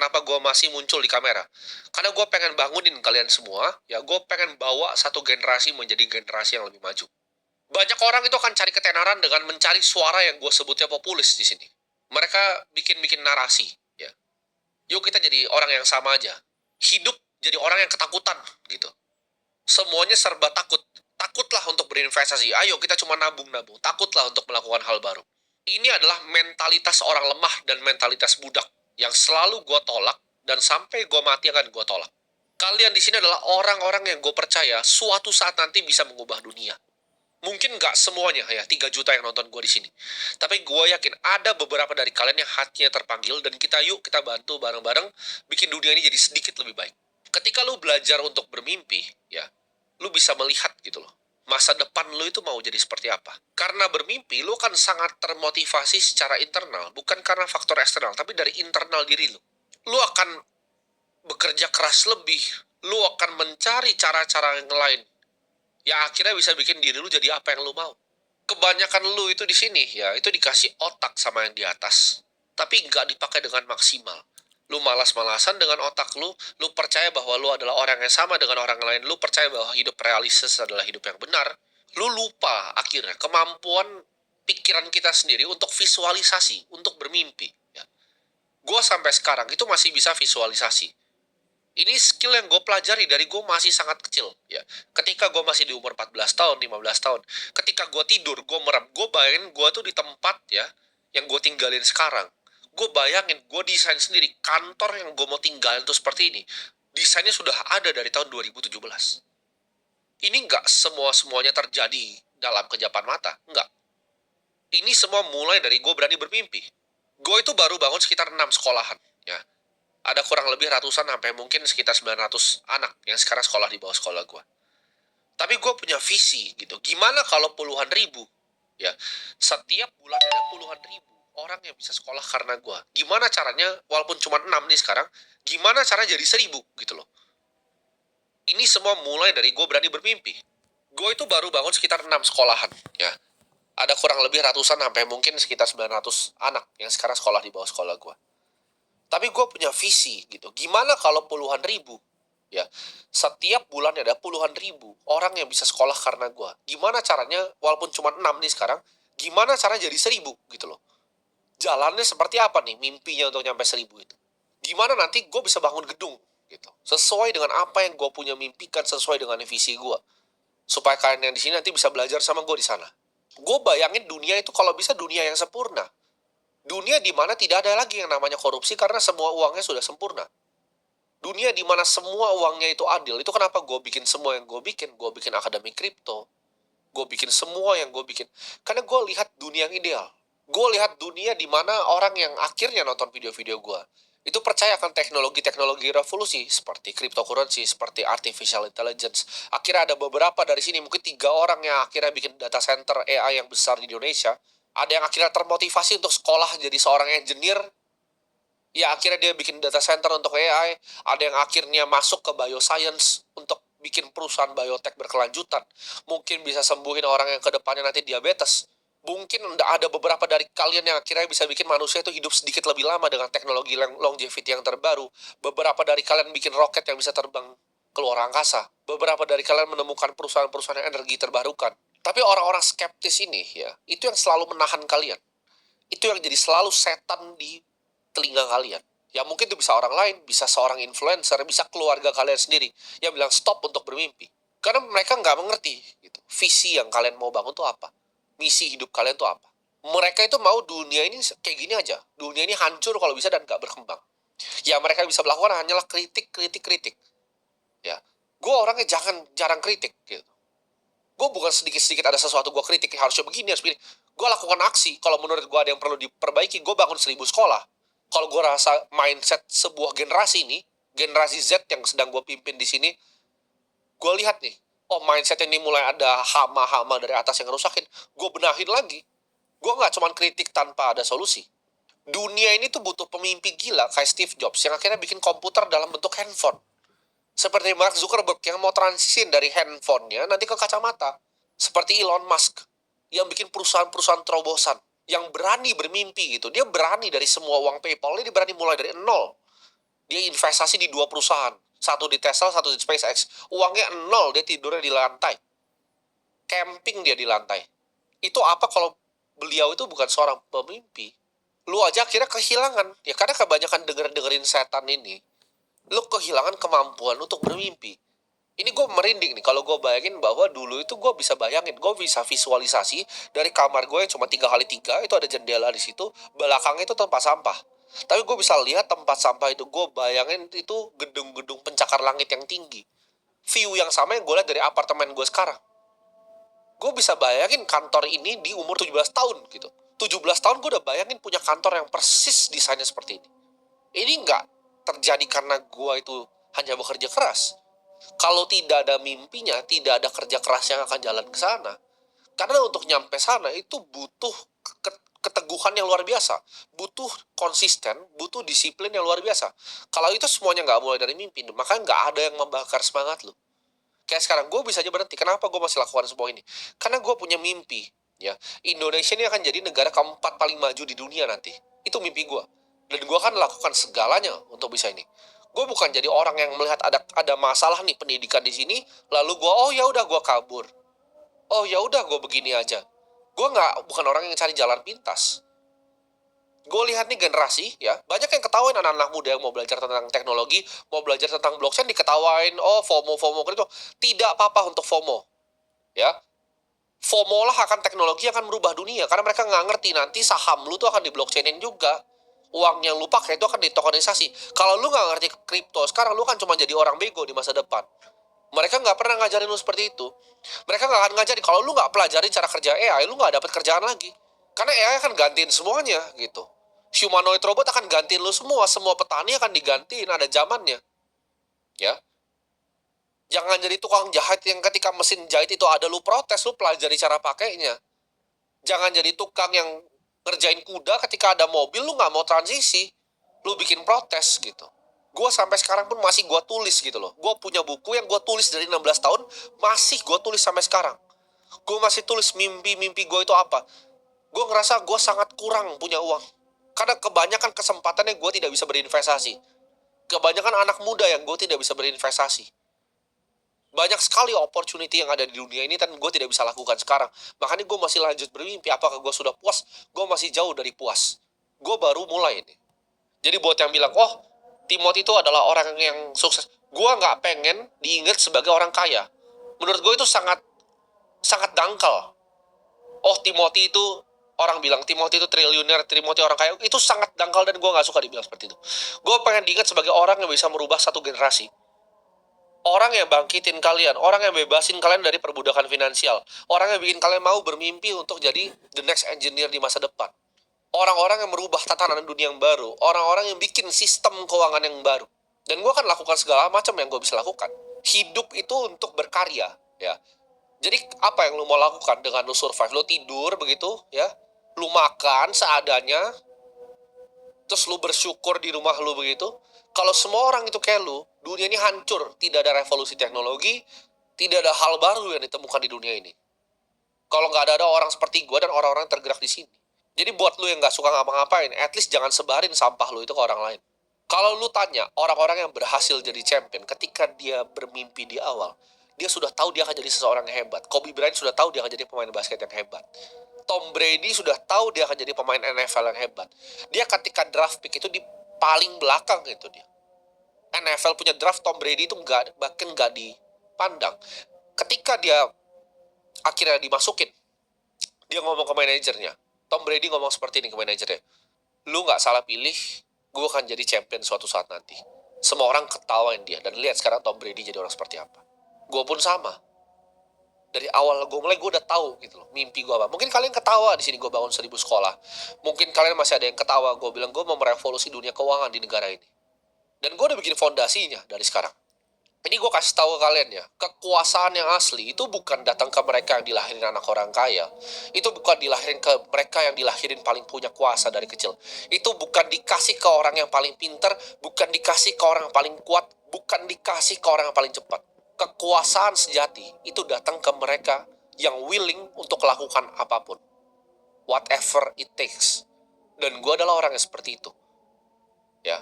kenapa gue masih muncul di kamera. Karena gue pengen bangunin kalian semua, ya gue pengen bawa satu generasi menjadi generasi yang lebih maju. Banyak orang itu akan cari ketenaran dengan mencari suara yang gue sebutnya populis di sini. Mereka bikin-bikin narasi, ya. Yuk kita jadi orang yang sama aja. Hidup jadi orang yang ketakutan, gitu. Semuanya serba takut. Takutlah untuk berinvestasi. Ayo kita cuma nabung-nabung. Takutlah untuk melakukan hal baru. Ini adalah mentalitas orang lemah dan mentalitas budak yang selalu gue tolak dan sampai gue mati akan gue tolak. Kalian di sini adalah orang-orang yang gue percaya suatu saat nanti bisa mengubah dunia. Mungkin nggak semuanya ya, 3 juta yang nonton gue di sini. Tapi gue yakin ada beberapa dari kalian yang hatinya terpanggil dan kita bantu bareng-bareng bikin dunia ini jadi sedikit lebih baik. Ketika lu belajar untuk bermimpi, ya, lu bisa melihat gitu loh. Masa depan lu itu mau jadi seperti apa. Karena bermimpi, lu kan sangat termotivasi secara internal. Bukan karena faktor eksternal, tapi dari internal diri lu. Lu akan bekerja keras lebih. Lu akan mencari cara-cara yang lain. Ya akhirnya bisa bikin diri lu jadi apa yang lu mau. Kebanyakan lu itu di sini, ya, itu dikasih otak sama yang di atas. Tapi nggak dipakai dengan maksimal. Lu malas-malasan dengan otak lu percaya bahwa lu adalah orang yang sama dengan orang lain, lu percaya bahwa hidup realistis adalah hidup yang benar, lu lupa akhirnya kemampuan pikiran kita sendiri untuk visualisasi, untuk bermimpi. Ya. Gue sampai sekarang itu masih bisa visualisasi. Ini skill yang gue pelajari dari gue masih sangat kecil. Ya. Ketika gue masih di umur 14 tahun, 15 tahun, ketika gue tidur, gue merem, gue bayangin gue tuh di tempat ya yang gue tinggalin sekarang. Gue bayangin, gue desain sendiri kantor yang gue mau tinggalin tuh seperti ini. Desainnya sudah ada dari tahun 2017. Ini nggak semua-semuanya terjadi dalam kejapan mata. Nggak. Ini semua mulai dari gue berani bermimpi. Gue itu baru bangun sekitar 6 sekolahan. Ya. Ada kurang lebih ratusan sampai mungkin sekitar 900 anak yang sekarang sekolah di bawah sekolah gue. Tapi gue punya visi gitu. Gimana kalau puluhan ribu? Ya, setiap bulan ada puluhan ribu orang yang bisa sekolah karena gue. Gimana caranya, walaupun cuma 6 nih sekarang, gimana caranya jadi 1000 gitu loh. Ini semua mulai dari gue berani bermimpi. Gue itu baru bangun sekitar 6 sekolahan. Ya, ada kurang lebih ratusan sampai mungkin sekitar 900 anak yang sekarang sekolah di bawah sekolah gue. Tapi gue punya visi gitu. Gimana kalau puluhan ribu? Ya, setiap bulan ada puluhan ribu orang yang bisa sekolah karena gue. Gimana caranya, walaupun cuma 6 nih sekarang, gimana caranya jadi 1000 gitu loh. Jalannya seperti apa nih mimpinya untuk nyampe 1000 itu. Gimana nanti gue bisa bangun gedung gitu. Sesuai dengan apa yang gue punya mimpikan, sesuai dengan visi gue. Supaya kalian yang di sini nanti bisa belajar sama gue di sana. Gue bayangin dunia itu kalau bisa dunia yang sempurna. Dunia di mana tidak ada lagi yang namanya korupsi karena semua uangnya sudah sempurna. Dunia di mana semua uangnya itu adil. Itu kenapa gue bikin semua yang gue bikin. Gue bikin akademi kripto. Gue bikin semua yang gue bikin. Karena gue lihat dunia yang ideal. Gue lihat dunia di mana orang yang akhirnya nonton video-video gue itu percaya akan teknologi-teknologi revolusi seperti cryptocurrency, seperti artificial intelligence. Akhirnya ada beberapa dari sini, mungkin 3 orang yang akhirnya bikin data center AI yang besar di Indonesia. Ada yang akhirnya termotivasi untuk sekolah jadi seorang engineer. Ya akhirnya dia bikin data center untuk AI. Ada yang akhirnya masuk ke bioscience untuk bikin perusahaan biotek berkelanjutan. Mungkin bisa sembuhin orang yang kedepannya nanti diabetes. Mungkin ada beberapa dari kalian yang akhirnya bisa bikin manusia itu hidup sedikit lebih lama dengan teknologi longevity yang terbaru. Beberapa dari kalian bikin roket yang bisa terbang ke luar angkasa. Beberapa dari kalian menemukan perusahaan-perusahaan energi terbarukan. Tapi orang-orang skeptis ini ya, itu yang selalu menahan kalian. Itu yang jadi selalu setan di telinga kalian. Ya mungkin itu bisa orang lain, bisa seorang influencer, bisa keluarga kalian sendiri yang bilang stop untuk bermimpi. Karena mereka nggak mengerti gitu. Visi yang kalian mau bangun tuh apa? Misi hidup kalian tuh apa? Mereka itu mau dunia ini kayak gini aja. Dunia ini hancur kalau bisa dan nggak berkembang. Ya mereka bisa melakukan hanyalah kritik. Ya, gue orangnya jarang kritik gitu. Gue bukan sedikit-sedikit ada sesuatu gue kritik, harusnya begini, harus begini. Gue lakukan aksi, kalau menurut gue ada yang perlu diperbaiki, gue bangun 1000 sekolah. Kalau gue rasa mindset sebuah generasi ini, generasi Z yang sedang gue pimpin di sini, gue lihat nih, oh mindset ini mulai ada hama-hama dari atas yang ngerusakin, gue benahin lagi. Gue gak cuma kritik tanpa ada solusi. Dunia ini tuh butuh pemimpi gila kayak Steve Jobs yang akhirnya bikin komputer dalam bentuk handphone. Seperti Mark Zuckerberg yang mau transisin dari handphonenya nanti ke kacamata. Seperti Elon Musk yang bikin perusahaan-perusahaan terobosan. Yang berani bermimpi gitu. Dia berani dari semua uang PayPal, dia berani mulai dari nol. Dia investasi di 2 perusahaan, satu di Tesla, satu di SpaceX. Uangnya nol, dia tidurnya di lantai. Camping dia di lantai. Itu apa kalau beliau itu bukan seorang pemimpi? Lu aja akhirnya kehilangan. Ya karena kebanyakan dengerin setan ini, lu kehilangan kemampuan untuk bermimpi. Ini gue merinding nih kalau gue bayangin bahwa dulu itu gue bisa bayangin, gue bisa visualisasi dari kamar gue yang cuma 3x3, itu ada jendela di situ, belakangnya itu tempat sampah. Tapi gue bisa lihat tempat sampah itu, gue bayangin itu gedung-gedung pencakar langit yang tinggi. View yang sama yang gue lihat dari apartemen gue sekarang. Gue bisa bayangin kantor ini di umur 17 tahun gitu. 17 tahun gue udah bayangin punya kantor yang persis desainnya seperti ini. Ini nggak terjadi karena gue itu hanya bekerja keras. Kalau tidak ada mimpinya, tidak ada kerja keras yang akan jalan ke sana. Karena untuk nyampe sana itu butuh keteguhan yang luar biasa. Butuh konsisten, butuh disiplin yang luar biasa. Kalau itu semuanya nggak mulai dari mimpi, maka nggak ada yang membakar semangat lu. Kayak sekarang, gue bisa aja berhenti. Kenapa gue masih lakukan semua ini? Karena gue punya mimpi. Ya, Indonesia ini akan jadi negara keempat paling maju di dunia nanti. Itu mimpi gue. Dan gue akan lakukan segalanya untuk bisa ini. Gue bukan jadi orang yang melihat ada masalah nih pendidikan di sini, lalu gue ya udah gue kabur. Oh ya udah gue begini aja. Gue bukan orang yang cari jalan pintas. Gue lihat nih generasi ya, banyak yang ketawain anak-anak muda yang mau belajar tentang teknologi, mau belajar tentang blockchain diketawain, oh FOMO gitu. Tidak apa-apa untuk FOMO. Ya, FOMO lah akan teknologi yang akan merubah dunia, karena mereka nggak ngerti nanti saham lu tuh akan di blockchainin juga. Uang yang lu pakai itu akan ditokenisasi. Kalau lu nggak ngerti kripto, sekarang lu kan cuma jadi orang bego di masa depan. Mereka nggak pernah ngajarin lu seperti itu. Mereka nggak akan ngajarin. Kalau lu nggak pelajari cara kerja AI, lu nggak dapat kerjaan lagi. Karena AI akan gantiin semuanya gitu. Humanoid robot akan gantiin lu semua. Semua petani akan digantiin, ada zamannya. Ya. Jangan jadi tukang jahit yang ketika mesin jahit itu ada lu protes, lu pelajari cara pakainya. Jangan jadi tukang yang ngerjain kuda ketika ada mobil, lu nggak mau transisi. Lu bikin protes gitu. Gue sampai sekarang pun masih gue tulis gitu loh. Gue punya buku yang gue tulis dari 16 tahun, masih gue tulis sampai sekarang. Gue masih tulis mimpi-mimpi gue itu apa. Gue ngerasa gue sangat kurang punya uang. Karena kebanyakan kesempatannya gue tidak bisa berinvestasi. Kebanyakan anak muda yang gue tidak bisa berinvestasi. Banyak sekali opportunity yang ada di dunia ini dan gue tidak bisa lakukan sekarang. Makanya gue masih lanjut bermimpi. Apakah gue sudah puas? Gue masih jauh dari puas. Gue baru mulai ini. Jadi buat yang bilang, oh Timothy itu adalah orang yang sukses. Gue nggak pengen diingat sebagai orang kaya. Menurut gue itu sangat sangat dangkal. Oh Timothy itu, orang bilang Timothy itu triliuner, Timothy orang kaya. Itu sangat dangkal dan gue nggak suka dibilang seperti itu. Gue pengen diingat sebagai orang yang bisa merubah satu generasi. Orang yang bangkitin kalian, orang yang bebasin kalian dari perbudakan finansial, orang yang bikin kalian mau bermimpi untuk jadi the next engineer di masa depan. Orang-orang yang merubah tatanan dunia yang baru, orang-orang yang bikin sistem keuangan yang baru. Dan gue akan lakukan segala macam yang gue bisa lakukan. Hidup itu untuk berkarya, ya. Jadi apa yang lu mau lakukan dengan lu survive? Lu tidur begitu, ya. Lu makan seadanya, terus lu bersyukur di rumah lu begitu. Kalau semua orang itu kayak lu, dunia ini hancur. Tidak ada revolusi teknologi, tidak ada hal baru yang ditemukan di dunia ini. Kalau nggak ada orang seperti gue dan orang-orang yang tergerak di sini. Jadi buat lu yang nggak suka ngapa-ngapain, at least jangan sebarin sampah lu itu ke orang lain. Kalau lu tanya orang-orang yang berhasil jadi champion, ketika dia bermimpi di awal, dia sudah tahu dia akan jadi seseorang yang hebat. Kobe Bryant sudah tahu dia akan jadi pemain basket yang hebat. Tom Brady sudah tahu dia akan jadi pemain NFL yang hebat. Dia ketika draft pick itu di paling belakang itu dia. NFL punya draft, Tom Brady itu bahkan nggak dipandang. Ketika dia akhirnya dimasukin, dia ngomong ke manajernya. Tom Brady ngomong seperti ini ke manajernya. Lu nggak salah pilih, gue akan jadi champion suatu saat nanti. Semua orang ketawain dia. Dan lihat sekarang Tom Brady jadi orang seperti apa. Gue pun sama. Dari awal gue mulai, gue udah tahu gitu loh, mimpi gue apa. Mungkin kalian ketawa di sini gue bangun 1000 sekolah. Mungkin kalian masih ada yang ketawa. Gue bilang gue mau merevolusi dunia keuangan di negara ini. Dan gue udah bikin fondasinya dari sekarang. Ini gue kasih tahu ke kalian ya, kekuasaan yang asli itu bukan datang ke mereka yang dilahirin anak orang kaya. Itu bukan dilahirin ke mereka yang dilahirin paling punya kuasa dari kecil. Itu bukan dikasih ke orang yang paling pinter, bukan dikasih ke orang yang paling kuat, bukan dikasih ke orang yang paling cepat. Kekuasaan sejati itu datang ke mereka yang willing untuk melakukan apapun. Whatever it takes. Dan gue adalah orang yang seperti itu. Ya,